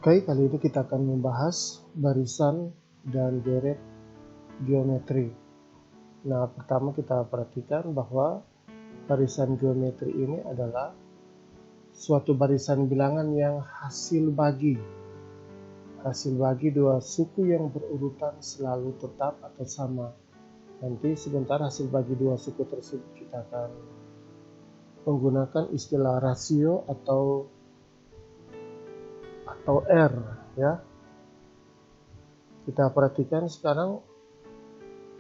Oke, kali ini kita akan membahas barisan dan deret geometri. Nah, pertama kita perhatikan bahwa barisan geometri ini adalah suatu barisan bilangan yang hasil bagi dua suku yang berurutan selalu tetap atau sama. Nanti sebentar hasil bagi dua suku tersebut kita akan menggunakan istilah rasio atau R, ya. Kita perhatikan sekarang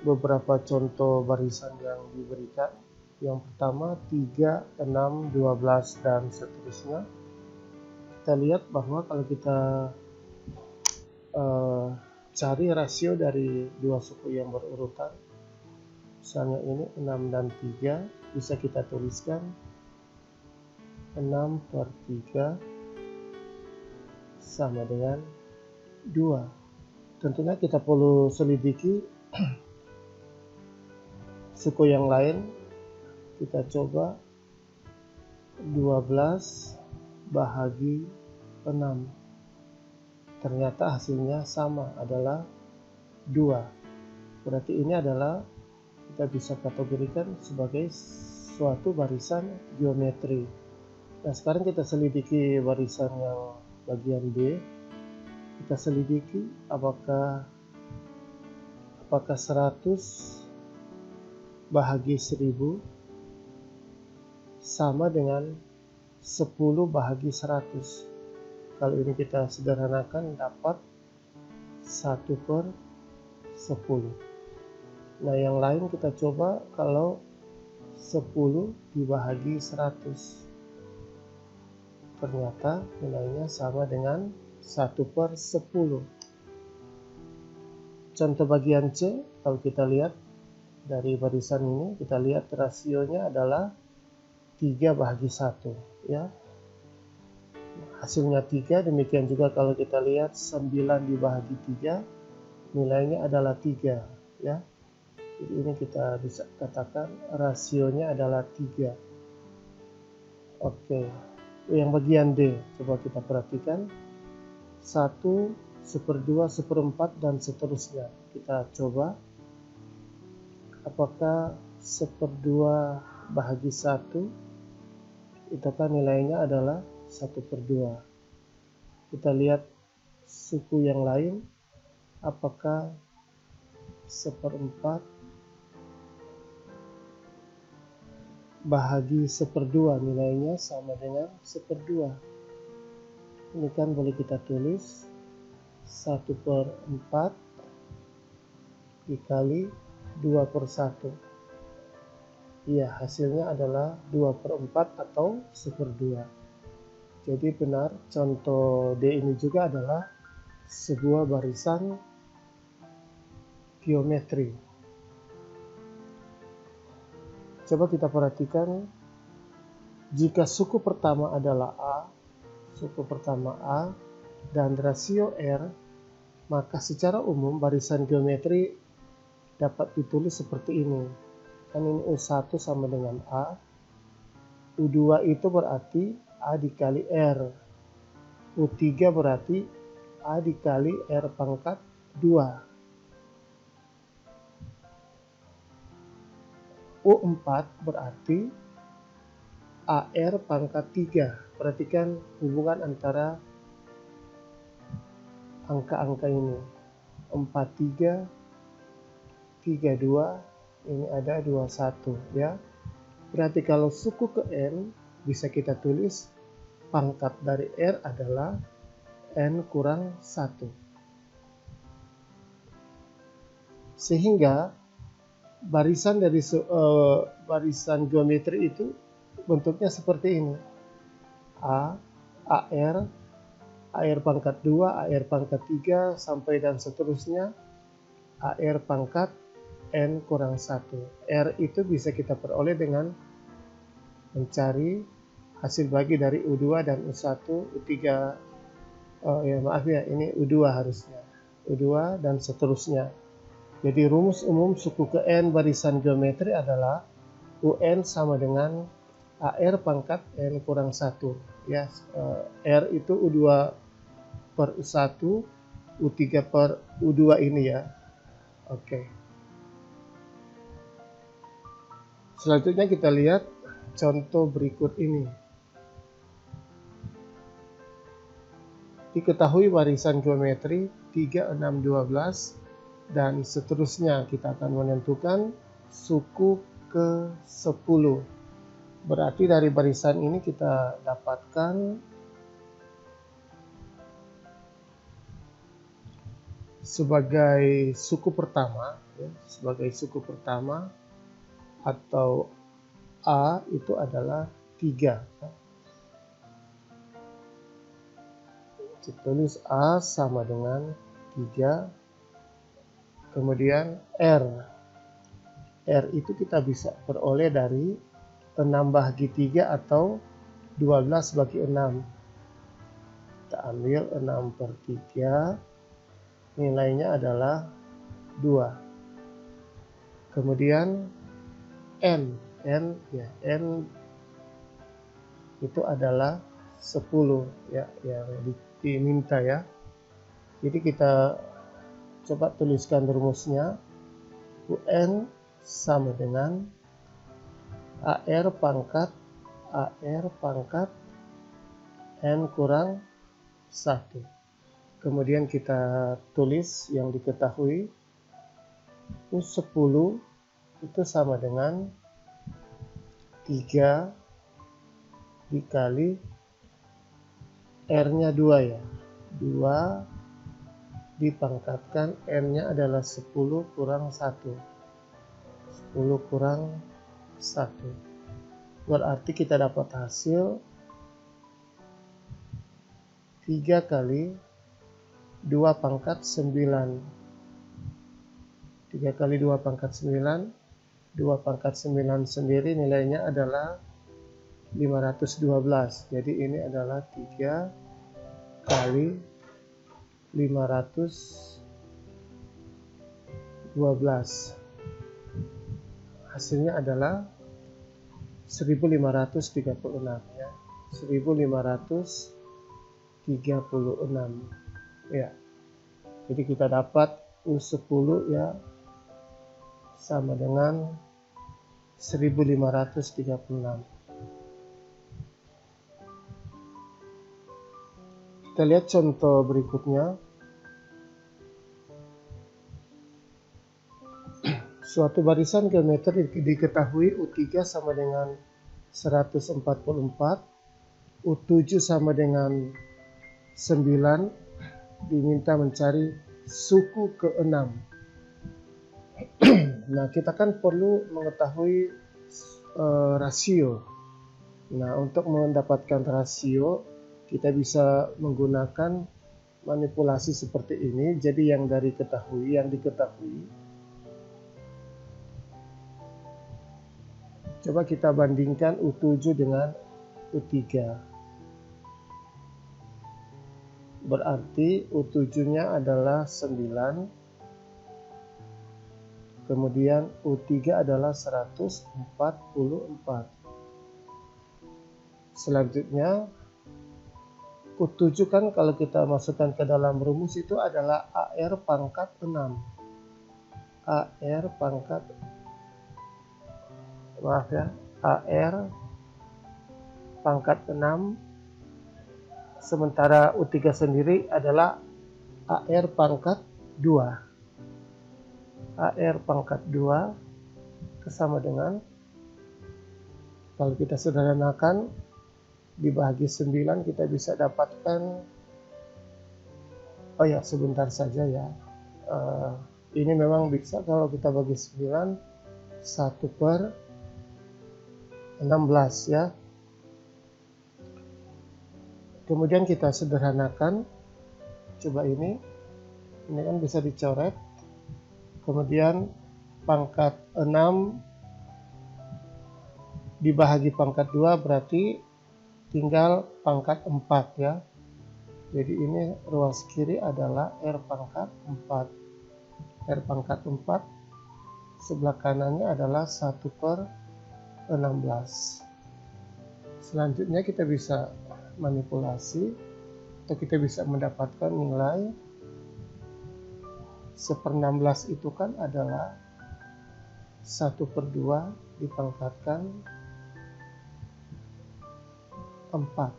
beberapa contoh barisan yang diberikan. Yang pertama 3, 6, 12 dan seterusnya. Kita lihat bahwa kalau kita cari rasio dari dua suku yang berurutan, misalnya ini 6 dan 3, bisa kita tuliskan 6/3 sama dengan 2. Tentunya kita perlu selidiki suku yang lain. Kita coba 12 bahagi 6. Ternyata hasilnya sama, adalah 2. Berarti ini adalah kita bisa kategorikan sebagai suatu barisan geometri. Nah, sekarang kita selidiki barisan yang bagian B. Kita selidiki apakah 100 bahagi 1000 sama dengan 10 bahagi 100. Kalau ini kita sederhanakan dapat 1/10. Nah, yang lain kita coba kalau 10 dibahagi 100. Ternyata nilainya sama dengan 1/10. Contoh bagian C, kalau kita lihat dari barisan ini, kita lihat rasionya adalah 3/1, ya. Hasilnya 3, demikian juga kalau kita lihat 9 dibahagi 3, nilainya adalah 3, ya. Jadi ini kita bisa katakan rasionya adalah 3. Oke. Yang bagian D, coba kita perhatikan 1, 1/2, 1/4 dan seterusnya. Kita coba apakah 1/2 bahagi 1 itu kan nilainya adalah 1/2. Kita lihat suku yang lain, apakah 1/4 bahagi 1/2 nilainya sama dengan 1/2. Ini kan boleh kita tulis 1/4 dikali 2/1. Iya, hasilnya adalah 2/4 atau 1/2. Jadi benar, contoh D ini juga adalah sebuah barisan geometri. Coba kita perhatikan, jika suku pertama adalah A, dan rasio R, maka secara umum barisan geometri dapat ditulis seperti ini. Kan ini U1 sama dengan A, U2 itu berarti A dikali R, U3 berarti A dikali R pangkat 2, U4 berarti AR pangkat 3. Perhatikan hubungan antara angka-angka ini. 43, 32, ini ada 21, ya. Berarti kalau suku ke N bisa kita tulis pangkat dari R adalah N kurang 1. Sehingga barisan dari barisan geometri itu bentuknya seperti ini. AR pangkat 2, AR pangkat 3, sampai dan seterusnya AR pangkat N kurang 1. R itu bisa kita peroleh dengan mencari hasil bagi dari U2 dan U1, U3, ini U2 harusnya. U2 dan seterusnya. Jadi rumus umum suku ke N barisan geometri adalah UN sama dengan AR pangkat N kurang 1. Ya, R itu U2 per U1, U3 per U2 ini ya. Oke. Selanjutnya kita lihat contoh berikut ini. Diketahui barisan geometri 3, 6, 12 dan seterusnya. Kita akan menentukan suku ke-10. Berarti dari barisan ini kita dapatkan sebagai suku pertama, ya, sebagai suku pertama atau A itu adalah 3. Ditulis A sama dengan 3. Kemudian R itu kita bisa peroleh dari 6 bahagi 3 atau 12 bagi 6. Kita ambil 6 per 3, nilainya adalah 2. Kemudian N itu adalah 10 ya, yang diminta ya. Jadi kita coba tuliskan rumusnya. UN sama dengan AR pangkat N kurang 1. Kemudian kita tulis yang diketahui. U10 itu sama dengan 3 dikali R-nya 2 ya. 2 dipangkatkan N-nya adalah 10 kurang 1. 10 kurang 1. Berarti kita dapat hasil 3 kali 2 pangkat 9. 3 kali 2 pangkat 9. 2 pangkat 9 sendiri nilainya adalah 512. Jadi ini adalah 3 kali 512. Hasilnya adalah 1536 ya. 1536 ya. Jadi kita dapat U10 ya sama dengan 1536. Kita lihat contoh berikutnya. Suatu barisan geometri diketahui U3 sama dengan 144, U7 sama dengan 9, diminta mencari suku ke-6. Nah, kita kan perlu mengetahui rasio. Nah, untuk mendapatkan rasio, kita bisa menggunakan manipulasi seperti ini. Jadi yang diketahui, coba kita bandingkan U7 dengan U3. Berarti U7-nya adalah 9. Kemudian U3 adalah 144. Selanjutnya U7 kan kalau kita masukkan ke dalam rumus itu adalah AR pangkat 6. AR pangkat AR pangkat 6, sementara U3 sendiri adalah AR pangkat 2. AR pangkat 2 itu sama dengan, kalau kita sederhanakan, dibagi 9 kita bisa dapatkan, oh ya sebentar saja ya, ini memang bisa kalau kita bagi 9 1 per 16 ya. Kemudian kita sederhanakan, coba ini kan bisa dicoret. Kemudian pangkat 6 dibahagi pangkat 2 berarti tinggal pangkat 4 ya. Jadi ini ruas kiri adalah R pangkat 4. R pangkat 4, sebelah kanannya adalah 1 per 16. Selanjutnya kita bisa manipulasi. atau kita bisa mendapatkan nilai 1/16 itu kan adalah 1/2 dipangkatkan 4.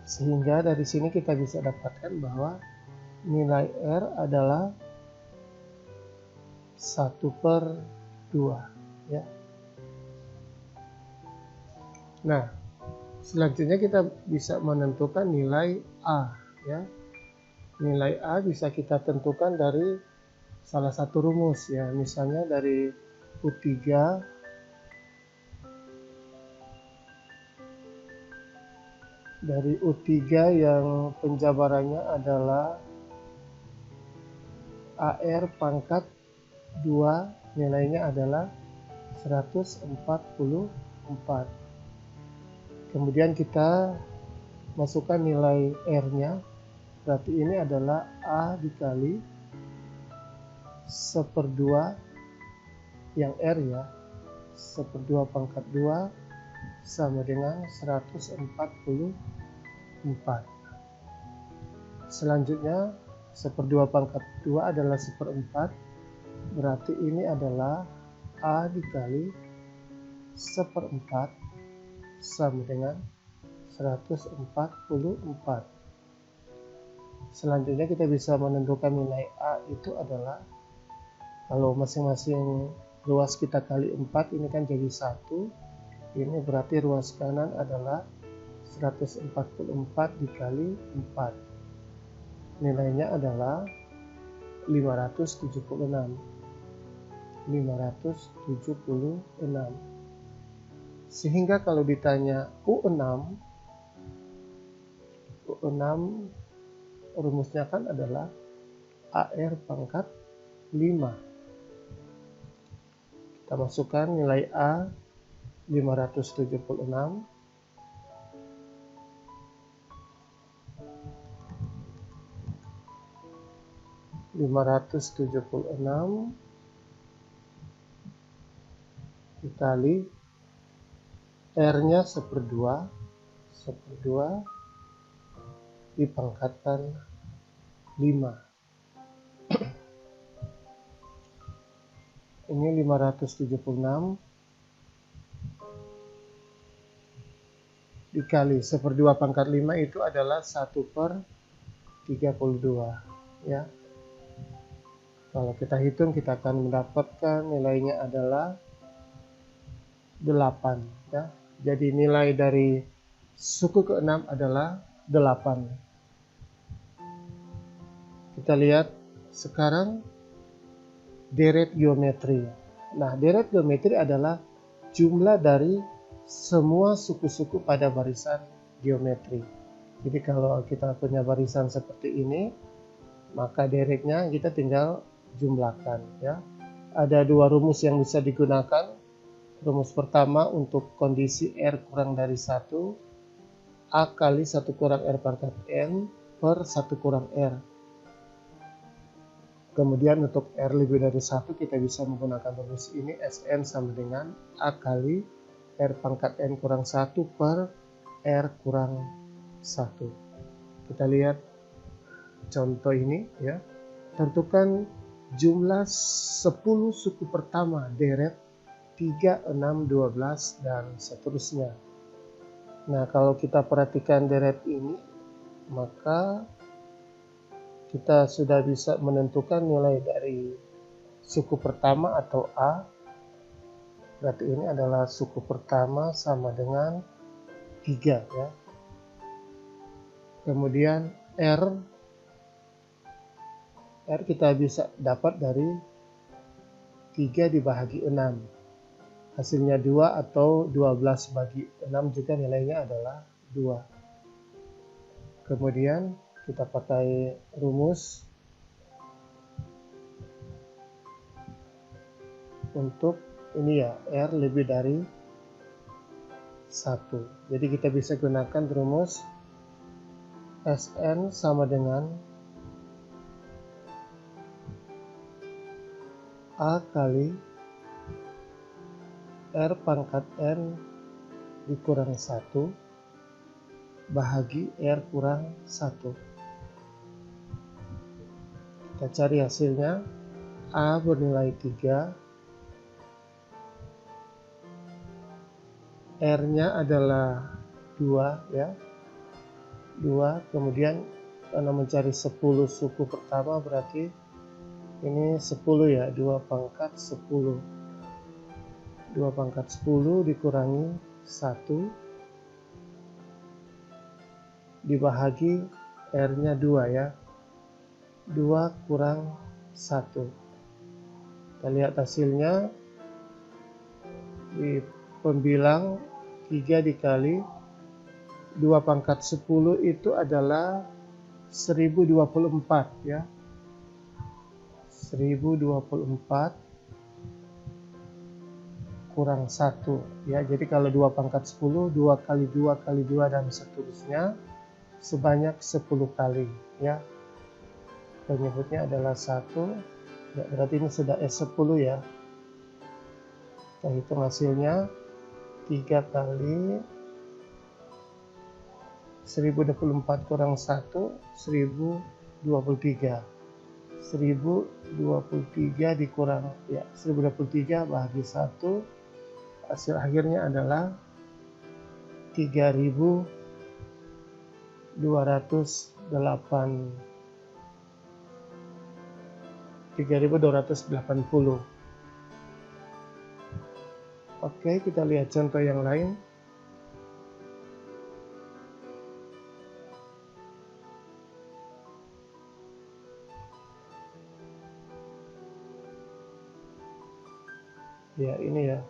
Sehingga dari sini kita bisa dapatkan bahwa nilai R adalah 1/2 ya. Nah, selanjutnya kita bisa menentukan nilai A ya. Nilai A bisa kita tentukan dari salah satu rumus ya, misalnya dari U3 yang penjabarannya adalah AR pangkat 2, nilainya adalah 144. Kemudian kita masukkan nilai R-nya, berarti ini adalah A dikali 1/2 yang R ya, 1/2 pangkat 2 sama dengan 144. Selanjutnya 1/2 pangkat 2 adalah 1/4, berarti ini adalah A dikali 1/4 sama dengan 144. Selanjutnya kita bisa menentukan nilai A itu adalah, kalau masing-masing ruas kita kali 4 ini kan jadi 1, ini berarti ruas kanan adalah 144 dikali 4, nilainya adalah 576. Sehingga kalau ditanya U6 rumusnya kan adalah AR pangkat 5. Kita masukkan nilai A 576 dikali R-nya 1/2 dipangkatkan 5. Ini 576 dikali 1/2 pangkat 5 itu adalah 1/32 ya. Kalau kita hitung kita akan mendapatkan nilainya adalah 8 ya. Jadi nilai dari suku ke-6 adalah 8. Kita lihat sekarang deret geometri. Nah, deret geometri adalah jumlah dari semua suku-suku pada barisan geometri. Jadi kalau kita punya barisan seperti ini, maka deretnya kita tinggal jumlahkan ya. Ada dua rumus yang bisa digunakan. Rumus pertama untuk kondisi R kurang dari 1, A kali 1 kurang R pangkat N per 1 kurang R. Kemudian untuk R lebih dari 1 kita bisa menggunakan rumus ini, Sn sama dengan A kali R pangkat N kurang 1 per R kurang 1. Kita lihat contoh ini ya. Tentukan jumlah 10 suku pertama deret 3, 6, 12 dan seterusnya. Nah, kalau kita perhatikan deret ini, maka kita sudah bisa menentukan nilai dari suku pertama atau A. Berarti ini adalah suku pertama sama dengan 3 ya. Kemudian R kita bisa dapat dari 3 dibagi 6. Hasilnya 2 atau 12 bagi 6 juga nilainya adalah 2. Kemudian kita pakai rumus untuk ini ya, R lebih dari 1. Jadi kita bisa gunakan rumus Sn sama dengan A kali R pangkat N dikurang 1 bahagi R kurang 1. Kita cari hasilnya. A bernilai 3, R-nya adalah 2 ya. 2, kemudian karena mencari 10 suku pertama berarti ini 10 ya, 2 pangkat 10. 2 pangkat 10 dikurangi 1 dibahagi R-nya 2 ya. 2 kurang 1. Kita lihat hasilnya. Di pembilang 3 dikali 2 pangkat 10 itu adalah 1024 ya. 1024 kurang 1 ya. Jadi kalau 2 pangkat 10, 2 kali 2 kali 2 dan seterusnya sebanyak 10 kali ya. Penyebutnya adalah 1 ya, berarti ini sudah S10 ya. Kita hitung hasilnya. 3 kali 1024 kurang 1, 1023. 1023 dikurang ya, 1023 bahagi 1, hasil akhirnya adalah 3280. Oke, kita lihat contoh yang lain. Ya, ini ya.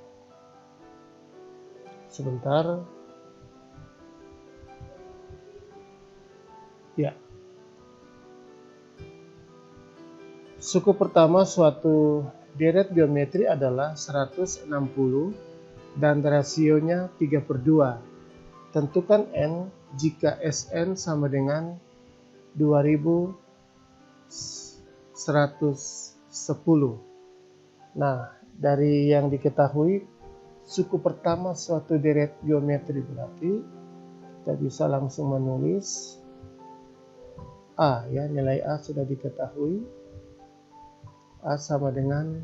Sebentar. Ya. Suku pertama suatu deret geometri adalah 160 dan rasionya 3/2. Tentukan N jika Sn sama dengan 2110. Nah, dari yang diketahui suku pertama suatu deret geometri berarti kita bisa langsung menulis A ya, nilai A sudah diketahui. A sama dengan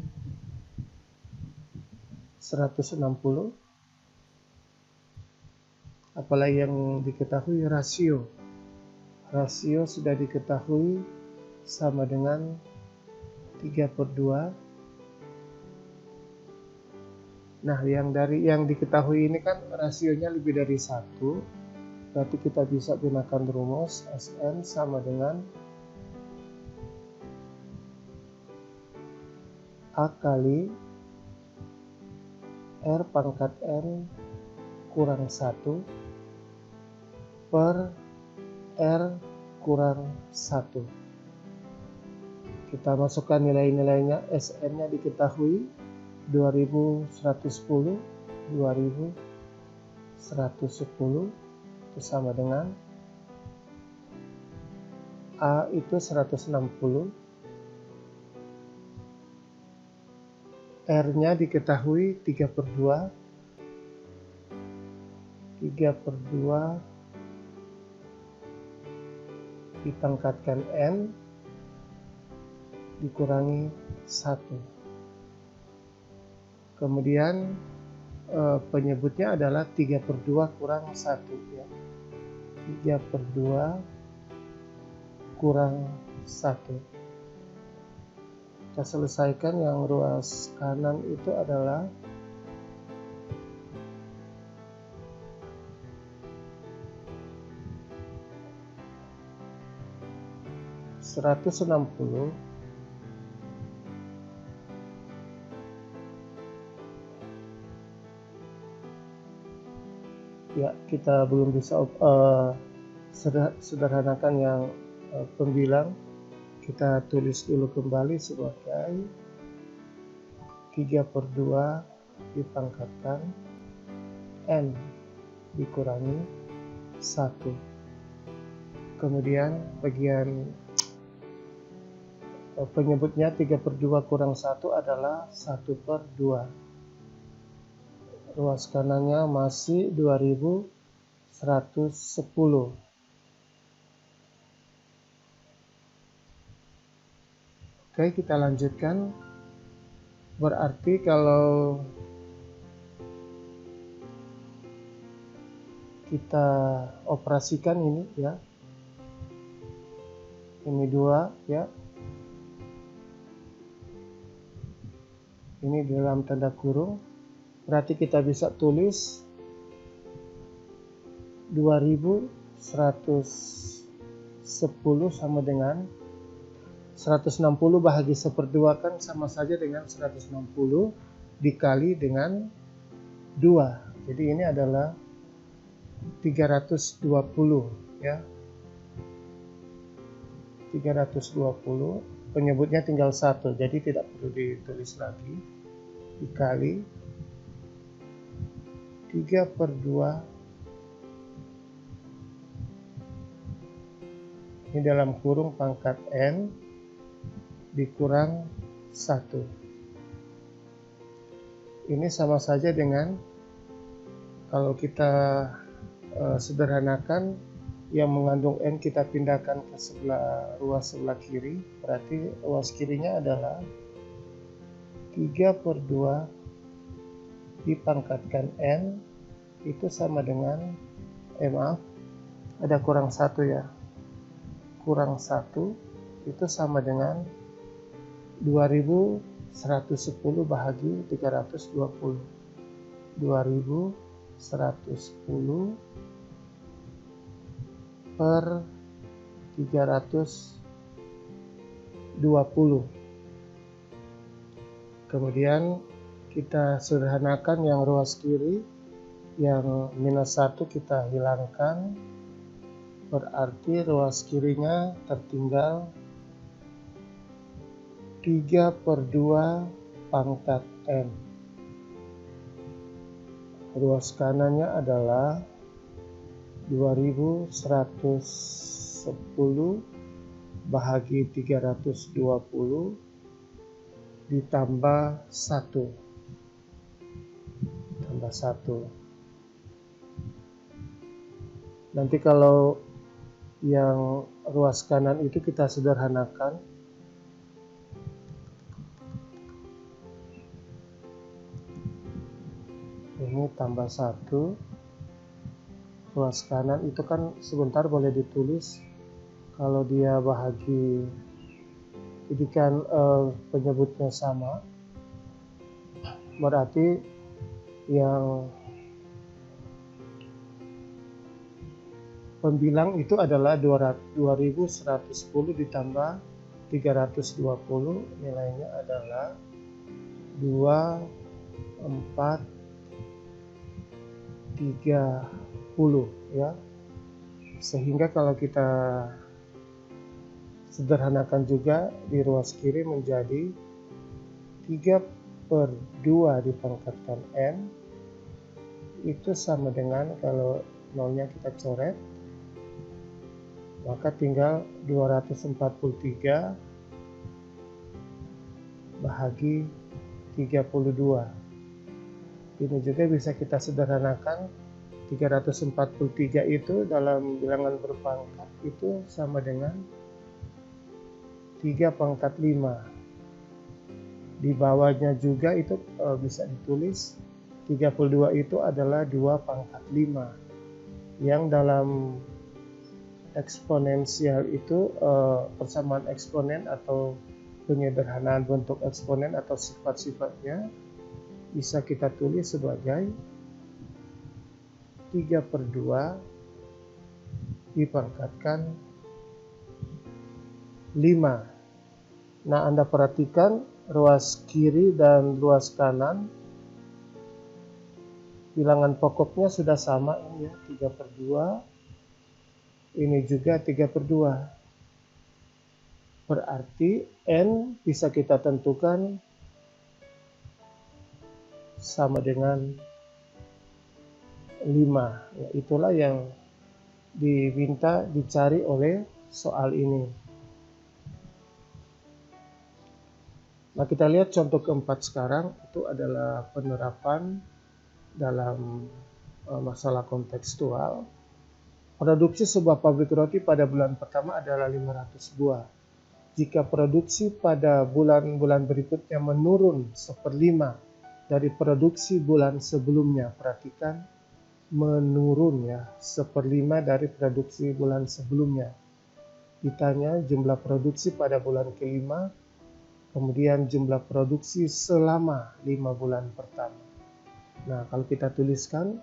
160. Apalagi yang diketahui rasio. Rasio sudah diketahui sama dengan 3/2. Nah, yang diketahui ini kan rasionya lebih dari 1. Berarti kita bisa gunakan rumus Sn sama dengan A kali R pangkat N kurang 1 per R kurang 1. Kita masukkan nilai-nilainya. Sn-nya diketahui 2110, 2110 itu sama dengan A itu 160, R-nya diketahui 3/2, 3/2 dipangkatkan N dikurangi 1. Kemudian penyebutnya adalah 3/2 kurang 1 ya. 3/2 kurang 1. Kita selesaikan. Yang ruas kanan itu adalah 160 ya. Kita belum bisa sederhanakan yang pembilang. Kita tulis dulu kembali sebagai 3/2 dipangkatkan N dikurangi 1. Kemudian bagian penyebutnya 3/2 kurang 1 adalah 1/2. Ruas kanannya masih 2110 110. Oke, kita lanjutkan. Berarti kalau kita operasikan ini ya, ini 2 ya, ini dalam tanda kurung, berarti kita bisa tulis 2110 sama dengan 160 bahagi 1/2 kan sama saja dengan 160 dikali dengan 2. Jadi ini adalah 320 ya. 320, penyebutnya tinggal 1, jadi tidak perlu ditulis lagi. Dikali 3/2, ini dalam kurung pangkat N dikurang 1. Ini sama saja dengan, kalau kita sederhanakan, yang mengandung N kita pindahkan ke ruas sebelah kiri, berarti ruas kirinya adalah 3/2 dipangkatkan N, itu sama dengan, maaf, ada kurang 1 ya, kurang 1 itu sama dengan 2110 bahagi 320. 2110 per 320. Kemudian kita sederhanakan yang ruas kiri, yang -1 kita hilangkan, berarti ruas kirinya tertinggal 3/2 pangkat N. Ruas kanannya adalah 2110 bahagi 320 ditambah 1. Tambah 1. Nanti kalau yang ruas kanan itu kita sederhanakan. Ini tambah 1. Ruas kanan itu kan sebentar boleh ditulis. Kalau dia bahagi, ini kan penyebutnya sama, berarti yang pembilang itu adalah 2110 ditambah 320, nilainya adalah 2430 ya. Sehingga kalau kita sederhanakan juga di ruas kiri menjadi 3/2 dipangkatkan N, itu sama dengan, kalau nolnya kita coret, maka tinggal 243 bahagi 32. Ini juga bisa kita sederhanakan. 343 itu dalam bilangan berpangkat itu sama dengan 3/5. Di bawahnya juga itu bisa ditulis 32 itu adalah 2/5. Yang dalam eksponensial itu persamaan eksponen atau penyederhanaan bentuk eksponen atau sifat-sifatnya bisa kita tulis sebagai 3/2 dipangkatkan 5. Nah, Anda perhatikan ruas kiri dan ruas kanan, bilangan pokoknya sudah sama ini ya, 3/2. Ini juga 3/2. Berarti N bisa kita tentukan sama dengan 5. Ya, itulah yang diminta dicari oleh soal ini. Nah, kita lihat contoh keempat sekarang. Itu adalah penerapan dalam masalah kontekstual. Produksi sebuah pabrik roti pada bulan pertama adalah 500 buah. Jika produksi pada bulan-bulan berikutnya menurun 1/5 dari produksi bulan sebelumnya, perhatikan menurun ya, 1/5 dari produksi bulan sebelumnya. Ditanya jumlah produksi pada bulan kelima, kemudian jumlah produksi selama 5 bulan pertama. Nah, kalau kita tuliskan,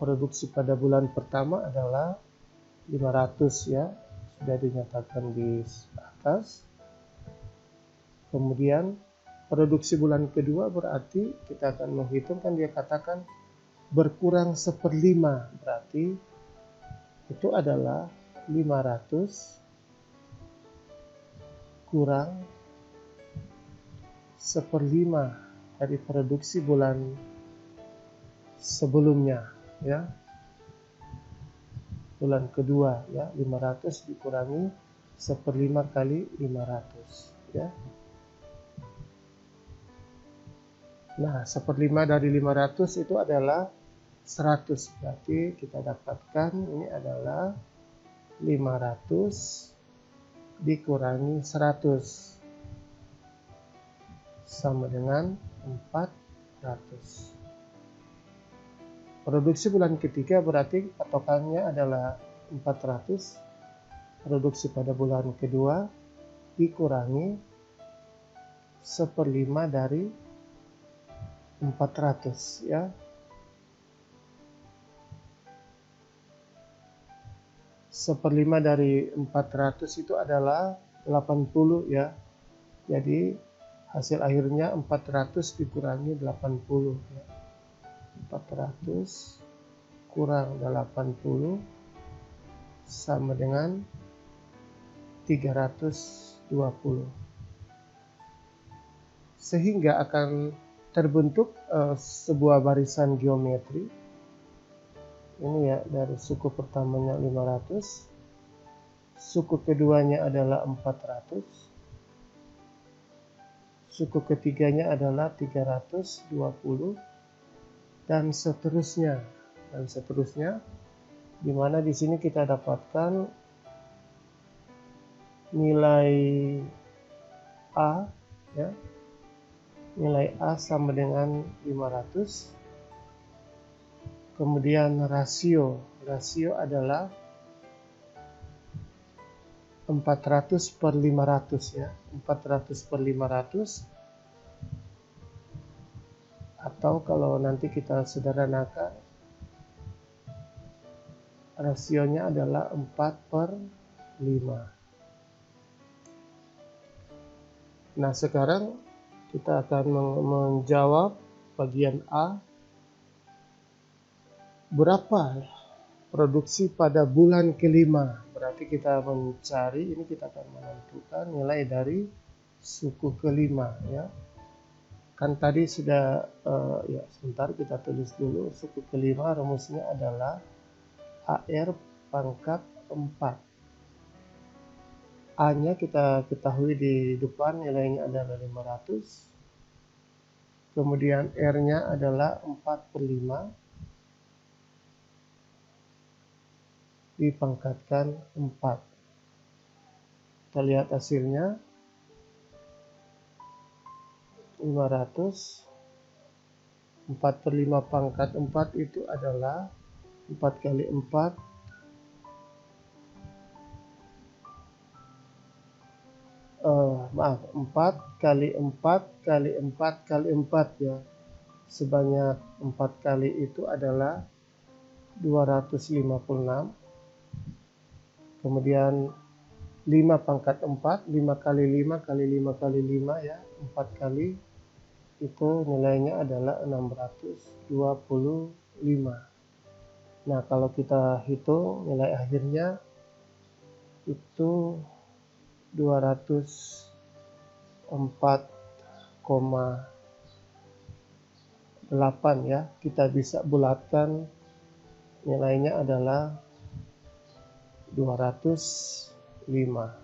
produksi pada bulan pertama adalah 500 ya, sudah dinyatakan di atas. Kemudian produksi bulan kedua berarti kita akan menghitungkan, dia katakan berkurang 1/5, berarti itu adalah 500 kurang 1/5 dari produksi bulan sebelumnya ya, bulan kedua ya, 500 dikurangi 1/5 kali 500 ya. Nah, 1/5 dari 500 itu adalah 100, berarti kita dapatkan ini adalah 500 dikurangi 100 sama dengan 400. Produksi bulan ketiga berarti patokannya adalah 400. Produksi pada bulan kedua dikurangi 1/5 dari 400 ya. 1/5 dari 400 itu adalah 80 ya. Jadi hasil akhirnya 400 dikurangi 80 ya. 400 kurang 80 sama dengan 320. Sehingga akan terbentuk sebuah barisan geometri. Ini ya, dari suku pertamanya 500, suku keduanya adalah 400, suku ketiganya adalah 320, dan seterusnya, di mana di sini kita dapatkan nilai A ya, nilai A sama dengan 500. Kemudian rasio adalah 400/500 ya, 400/500, atau kalau nanti kita sederhanakan rasionya adalah 4/5. Nah, sekarang kita akan menjawab bagian A. Berapa produksi pada bulan kelima? Berarti kita mencari, ini kita akan menentukan nilai dari suku kelima ya. Kan tadi sudah ya, sebentar kita tulis dulu. Suku kelima rumusnya adalah AR pangkat 4. A-nya kita ketahui di depan nilainya adalah 500. Kemudian R-nya adalah 4/5 dipangkatkan 4. Kita lihat hasilnya. 500, 4/5 pangkat 4 itu adalah 4 kali 4, 4 kali 4 kali 4 kali 4 ya. Sebanyak 4 kali itu adalah 256. Kemudian 5 pangkat 4, 5 kali 5 kali 5 kali 5 ya, 4 kali, itu nilainya adalah 625. Nah, kalau kita hitung nilai akhirnya itu 204,8 ya. Kita bisa bulatkan nilainya adalah 205.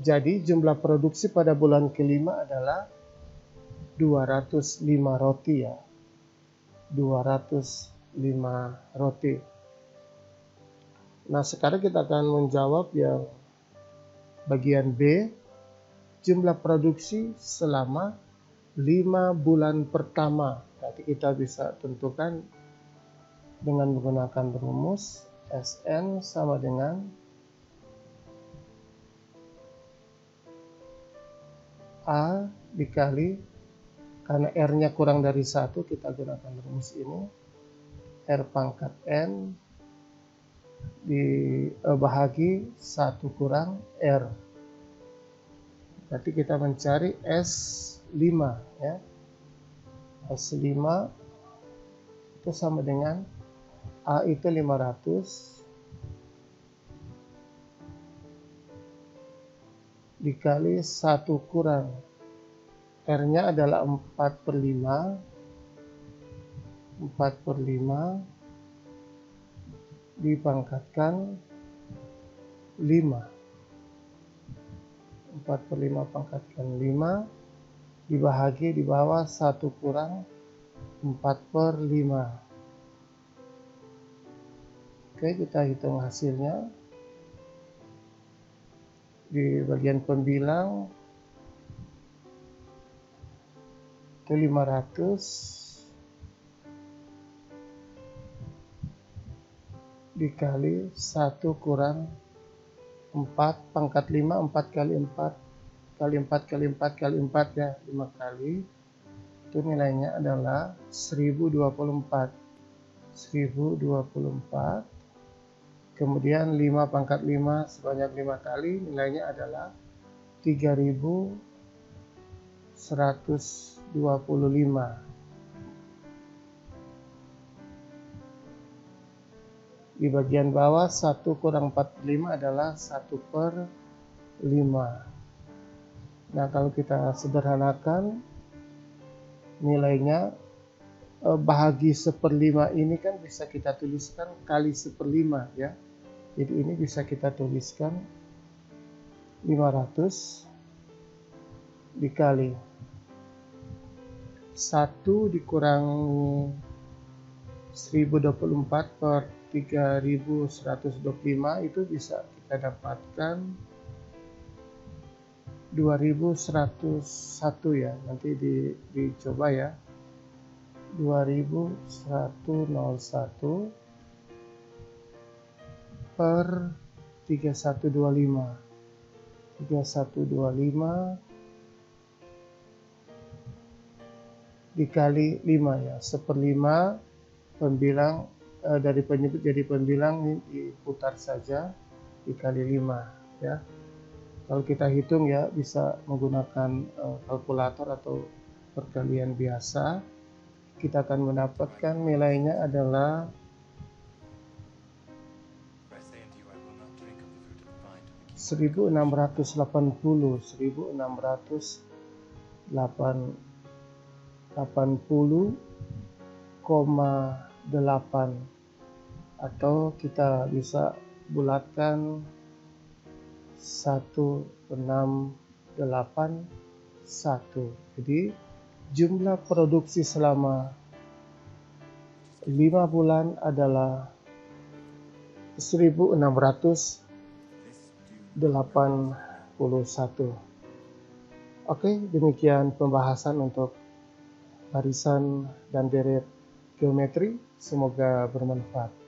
Jadi jumlah produksi pada bulan kelima adalah 205 roti ya. 205 roti. Nah, sekarang kita akan menjawab yang bagian B, jumlah produksi selama 5 bulan pertama. Nanti kita bisa tentukan dengan menggunakan rumus SN sama dengan A dikali, karena R-nya kurang dari 1, kita gunakan rumus ini, R pangkat N dibahagi 1 kurang R. Berarti kita mencari S5 ya. S5 itu sama dengan A itu 500 dikali 1 kurang R-nya adalah 4/5 dipangkatkan 5. 4/5 pangkatkan 5 dibahagi di bawah 1 kurang 4/5. Oke, kita hitung hasilnya. Di bagian pembilang itu 500 dikali 1 kurang 4 pangkat 5, 4 kali 4 kali 4 kali 4 kali 4 ya, 5 kali. Itu nilainya adalah 1024. Kemudian 5 pangkat 5 sebanyak 5 kali, nilainya adalah 3125. Di bagian bawah 1 kurang 45 adalah 1/5. Nah, kalau kita sederhanakan nilainya, bahagi 1/5 ini kan bisa kita tuliskan kali 1/5 ya. Jadi ini bisa kita tuliskan 500 dikali 1 dikurangi 1024 per 3125, itu bisa kita dapatkan 2101 ya. Nanti dicoba ya. 2101 per 3125 dikali 5 ya. 1/5 pembilang dari penyebut jadi pembilang ini diputar saja dikali 5 ya. Kalau kita hitung ya, bisa menggunakan kalkulator atau perkalian biasa. Kita akan mendapatkan nilainya adalah 1680,8, atau kita bisa bulatkan 1681. Jadi jumlah produksi selama 5 bulan adalah 1681. Oke, demikian pembahasan untuk barisan dan deret geometri. Semoga bermanfaat.